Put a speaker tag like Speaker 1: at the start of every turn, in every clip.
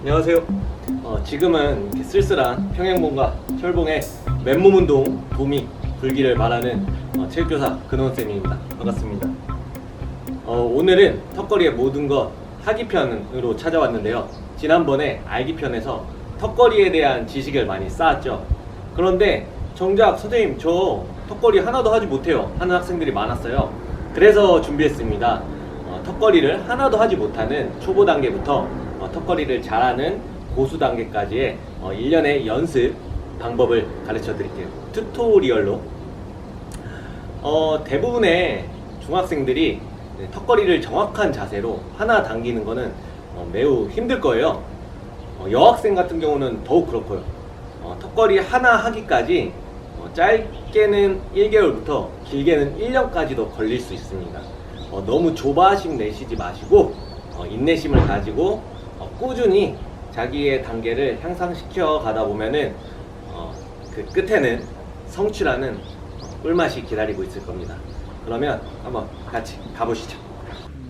Speaker 1: 안녕하세요. 지금은 이렇게 쓸쓸한 평행봉과 철봉의 맨몸 운동 도미 불기를 말하는 체육교사 근원쌤입니다. 반갑습니다. 오늘은 턱걸이의 모든 것 하기 편으로 찾아왔는데요. 지난번에 알기 편에서 턱걸이에 대한 지식을 많이 쌓았죠. 그런데 정작 선생님 저 턱걸이 하나도 하지 못해요 하는 학생들이 많았어요. 그래서 준비했습니다. 턱걸이를 하나도 하지 못하는 초보 단계부터 턱걸이를 잘하는 고수 단계까지의 일련의 연습 방법을 가르쳐 드릴게요. 튜토리얼로. 대부분의 중학생들이 턱걸이를 정확한 자세로 하나 당기는 거는 매우 힘들 거예요. 여학생 같은 경우는 더욱 그렇고요. 턱걸이 하나 하기까지 짧게는 1개월부터 길게는 1년까지도 걸릴 수 있습니다. 너무 조바심 내시지 마시고 인내심을 가지고 꾸준히 자기의 단계를 향상시켜 가다 보면은 그 끝에는 성취라는 꿀맛이 기다리고 있을 겁니다. 그러면 한번 같이 가보시죠.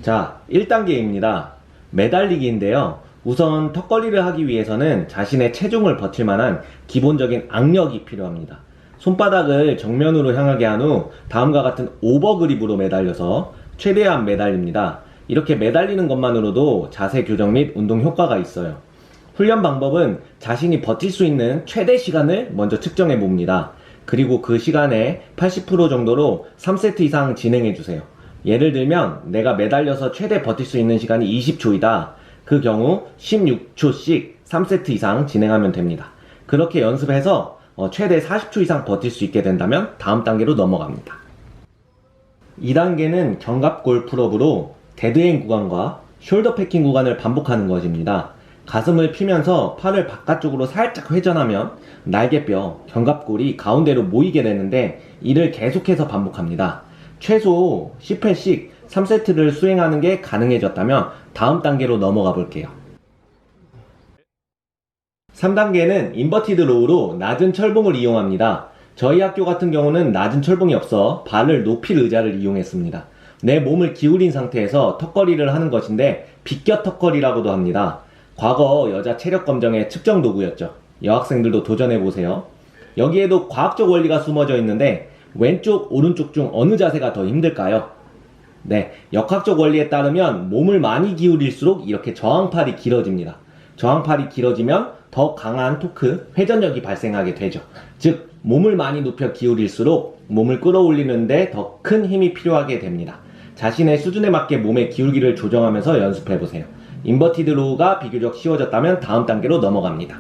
Speaker 1: 자, 1단계입니다. 매달리기인데요. 우선 턱걸이를 하기 위해서는 자신의 체중을 버틸 만한 기본적인 악력이 필요합니다. 손바닥을 정면으로 향하게 한 후 다음과 같은 오버그립으로 매달려서 최대한 매달립니다. 이렇게 매달리는 것만으로도 자세 교정 및 운동 효과가 있어요. 훈련 방법은 자신이 버틸 수 있는 최대 시간을 먼저 측정해 봅니다. 그리고 그 시간에 80% 정도로 3세트 이상 진행해 주세요. 예를 들면 내가 매달려서 최대 버틸 수 있는 시간이 20초이다. 그 경우 16초씩 3세트 이상 진행하면 됩니다. 그렇게 연습해서 최대 40초 이상 버틸 수 있게 된다면 다음 단계로 넘어갑니다. 2단계는 견갑골 풀업으로 데드행 구간과 숄더 패킹 구간을 반복하는 것입니다. 가슴을 피면서 팔을 바깥쪽으로 살짝 회전하면 날개뼈, 견갑골이 가운데로 모이게 되는데 이를 계속해서 반복합니다. 최소 10회씩 3세트를 수행하는 게 가능해졌다면 다음 단계로 넘어가 볼게요. 3단계는 인버티드 로우로 낮은 철봉을 이용합니다. 저희 학교 같은 경우는 낮은 철봉이 없어 발을 높일 의자를 이용했습니다. 내 몸을 기울인 상태에서 턱걸이를 하는 것인데 비껴 턱걸이라고도 합니다. 과거 여자 체력 검정의 측정 도구였죠. 여학생들도 도전해보세요. 여기에도 과학적 원리가 숨어져 있는데 왼쪽, 오른쪽 중 어느 자세가 더 힘들까요? 네, 역학적 원리에 따르면 몸을 많이 기울일수록 이렇게 저항팔이 길어집니다. 저항팔이 길어지면 더 강한 토크, 회전력이 발생하게 되죠. 즉, 몸을 많이 눕혀 기울일수록 몸을 끌어올리는데 더 큰 힘이 필요하게 됩니다. 자신의 수준에 맞게 몸의 기울기를 조정하면서 연습해보세요. 인버티드 로우가 비교적 쉬워졌다면 다음 단계로 넘어갑니다.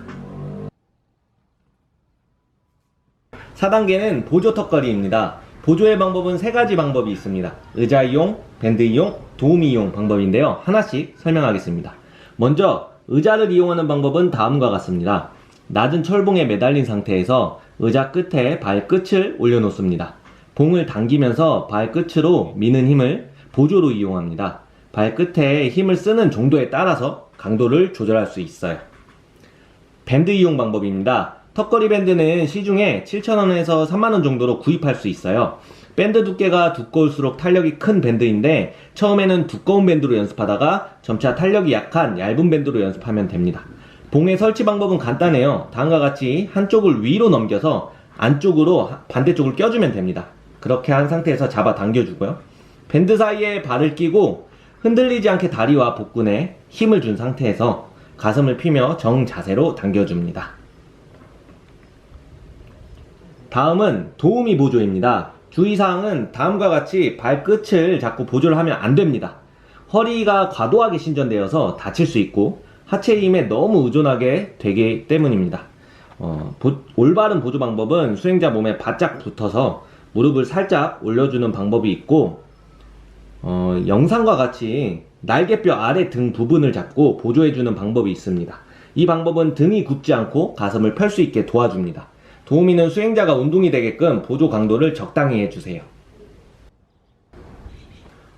Speaker 1: 4단계는 보조 턱걸이입니다. 보조의 방법은 3가지 방법이 있습니다. 의자 이용, 밴드 이용, 도우미 이용 방법인데요. 하나씩 설명하겠습니다. 먼저 의자를 이용하는 방법은 다음과 같습니다. 낮은 철봉에 매달린 상태에서 의자 끝에 발끝을 올려놓습니다. 봉을 당기면서 발끝으로 미는 힘을 보조로 이용합니다. 발끝에 힘을 쓰는 정도에 따라서 강도를 조절할 수 있어요. 밴드 이용 방법입니다. 턱걸이 밴드는 시중에 7,000원에서 3만원 정도로 구입할 수 있어요. 밴드 두께가 두꺼울수록 탄력이 큰 밴드인데 처음에는 두꺼운 밴드로 연습하다가 점차 탄력이 약한 얇은 밴드로 연습하면 됩니다. 봉의 설치 방법은 간단해요. 다음과 같이 한쪽을 위로 넘겨서 안쪽으로 반대쪽을 껴주면 됩니다. 그렇게 한 상태에서 잡아 당겨주고요. 밴드 사이에 발을 끼고 흔들리지 않게 다리와 복근에 힘을 준 상태에서 가슴을 피며 정자세로 당겨줍니다. 다음은 도우미 보조입니다. 주의사항은 다음과 같이 발끝을 자꾸 보조를 하면 안 됩니다. 허리가 과도하게 신전되어서 다칠 수 있고 하체 힘에 너무 의존하게 되기 때문입니다. 올바른 보조 방법은 수행자 몸에 바짝 붙어서 무릎을 살짝 올려주는 방법이 있고 영상과 같이 날개뼈 아래 등 부분을 잡고 보조해주는 방법이 있습니다. 이 방법은 등이 굽지 않고 가슴을 펼 수 있게 도와줍니다. 도우미는 수행자가 운동이 되게끔 보조 강도를 적당히 해주세요.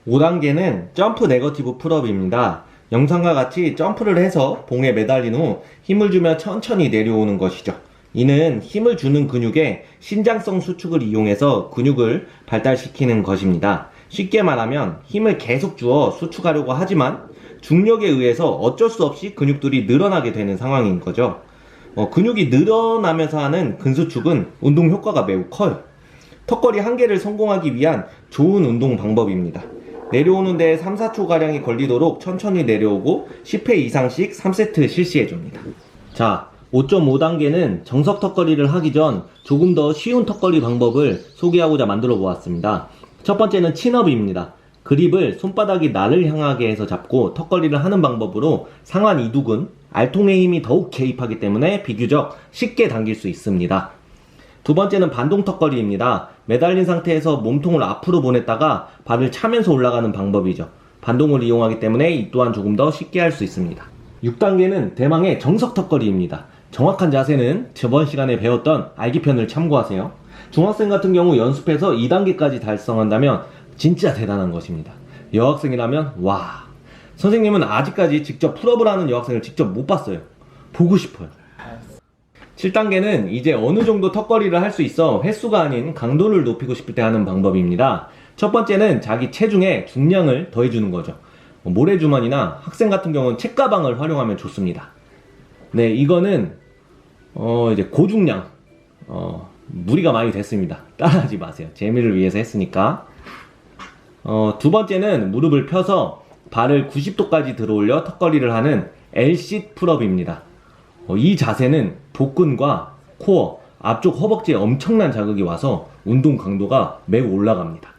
Speaker 1: 5단계는 점프 네거티브 풀업입니다. 영상과 같이 점프를 해서 봉에 매달린 후 힘을 주며 천천히 내려오는 것이죠. 이는 힘을 주는 근육의 신장성 수축을 이용해서 근육을 발달시키는 것입니다. 쉽게 말하면 힘을 계속 주어 수축하려고 하지만
Speaker 2: 중력에 의해서 어쩔 수 없이 근육들이 늘어나게 되는 상황인 거죠. 근육이 늘어나면서 하는 근수축은 운동 효과가 매우 커요. 턱걸이 한 개를 성공하기 위한 좋은 운동 방법입니다. 내려오는 데 3, 4초 가량이 걸리도록 천천히 내려오고 10회 이상씩 3세트 실시해줍니다. 자, 5.5단계는 정석 턱걸이를 하기 전 조금 더 쉬운 턱걸이 방법을 소개하고자 만들어 보았습니다. 첫 번째는 친업입니다. 그립을 손바닥이 나를 향하게 해서 잡고 턱걸이를 하는 방법으로 상완 이두근, 알통의 힘이 더욱 개입하기 때문에 비교적 쉽게 당길 수 있습니다. 두 번째는 반동 턱걸이입니다. 매달린 상태에서 몸통을 앞으로 보냈다가 발을 차면서 올라가는 방법이죠. 반동을 이용하기 때문에 이 또한 조금 더 쉽게 할 수 있습니다. 6단계는 대망의 정석 턱걸이입니다. 정확한 자세는 저번 시간에 배웠던 알기편을 참고하세요. 중학생 같은 경우 연습해서 2단계까지 달성한다면 진짜 대단한 것입니다. 여학생이라면 와, 선생님은 아직까지 직접 풀업을 하는 여학생을 직접 못 봤어요. 보고 싶어요. 7단계는 이제 어느 정도 턱걸이를 할 수 있어 횟수가 아닌 강도를 높이고 싶을 때 하는 방법입니다. 첫 번째는 자기 체중에 중량을 더해주는 거죠. 모래주머니나 학생 같은 경우는 책가방을 활용하면 좋습니다. 네, 이거는 이제 고중량 무리가 많이 됐습니다. 따라하지 마세요. 재미를 위해서 했으니까. 두 번째는 무릎을 펴서 발을 90도까지 들어올려 턱걸이를 하는 Lsit 풀업입니다. 이 자세는 복근과 코어, 앞쪽 허벅지에 엄청난 자극이 와서 운동 강도가 매우 올라갑니다.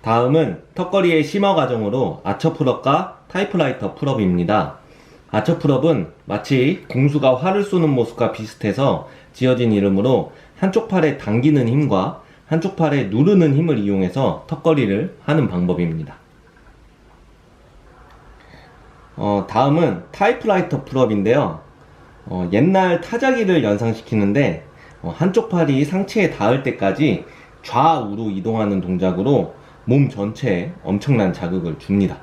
Speaker 2: 다음은 턱걸이의 심화 과정으로 아처 풀업과 타이프라이터 풀업입니다. 아처 풀업은 마치 공수가 활을 쏘는 모습과 비슷해서 지어진 이름으로 한쪽 팔에 당기는 힘과 한쪽 팔에 누르는 힘을 이용해서 턱걸이를 하는 방법입니다. 다음은 타이프라이터 풀업인데요. 옛날 타자기를 연상시키는데 한쪽 팔이 상체에 닿을 때까지 좌우로 이동하는 동작으로 몸 전체에 엄청난 자극을 줍니다.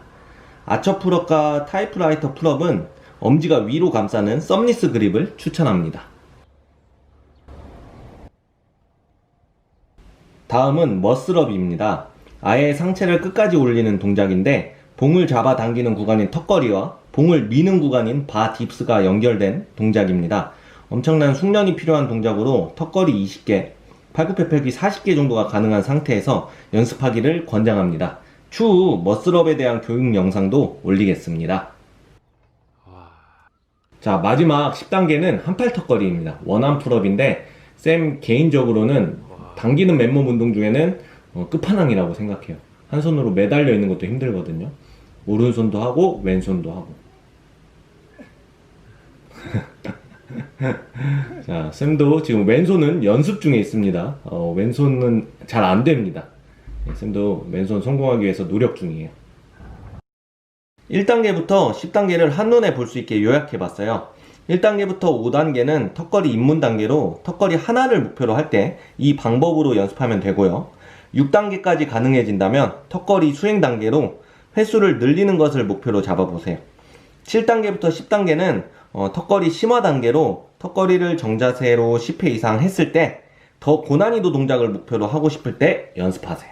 Speaker 2: 아처 풀업과 타이프라이터 풀업은 엄지가 위로 감싸는 썸리스 그립을 추천합니다. 다음은 머슬업입니다. 아예 상체를 끝까지 올리는 동작인데 봉을 잡아 당기는 구간인 턱걸이와 봉을 미는 구간인 바 딥스가 연결된 동작입니다. 엄청난 숙련이 필요한 동작으로 턱걸이 20개, 팔굽혀펴기 40개 정도가 가능한 상태에서 연습하기를 권장합니다. 추후 머슬업에 대한 교육 영상도 올리겠습니다. 자, 마지막 10단계는 한팔 턱걸이입니다. 원암 풀업인데 쌤 개인적으로는 당기는 맨몸 운동 중에는 끝판왕이라고 생각해요. 한 손으로 매달려 있는 것도 힘들거든요. 오른손도 하고 왼손도 하고. 자, 쌤도 지금 왼손은 연습 중에 있습니다. 왼손은 잘 안 됩니다. 쌤도 왼손 성공하기 위해서 노력 중이에요. 1단계부터 10단계를 한눈에 볼 수 있게 요약해 봤어요. 1단계부터 5단계는 턱걸이 입문 단계로 턱걸이 하나를 목표로 할 때 이 방법으로 연습하면 되고요. 6단계까지 가능해진다면 턱걸이 수행 단계로 횟수를 늘리는 것을 목표로 잡아보세요. 7단계부터 10단계는 턱걸이 심화 단계로 턱걸이를 정자세로 10회 이상 했을 때 더 고난이도 동작을 목표로 하고 싶을 때 연습하세요.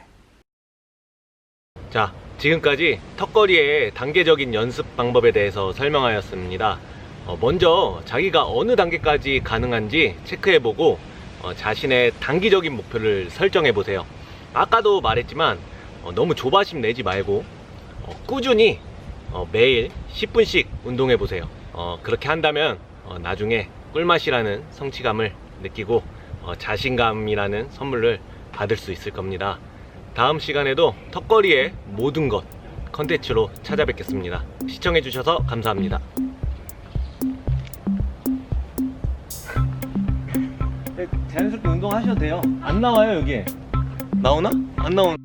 Speaker 1: 자, 지금까지 턱걸이의 단계적인 연습 방법에 대해서 설명하였습니다. 먼저 자기가 어느 단계까지 가능한지 체크해보고 자신의 단기적인 목표를 설정해보세요. 아까도 말했지만 너무 조바심 내지 말고 꾸준히 매일 10분씩 운동해보세요. 그렇게 한다면 나중에 꿀맛이라는 성취감을 느끼고 자신감이라는 선물을 받을 수 있을 겁니다. 다음 시간에도 턱걸이의 모든 것 컨텐츠로 찾아뵙겠습니다. 시청해주셔서 감사합니다. 자연스럽게 운동하셔도 돼요. 안 나와요, 여기에. 나오나? 안 나오나?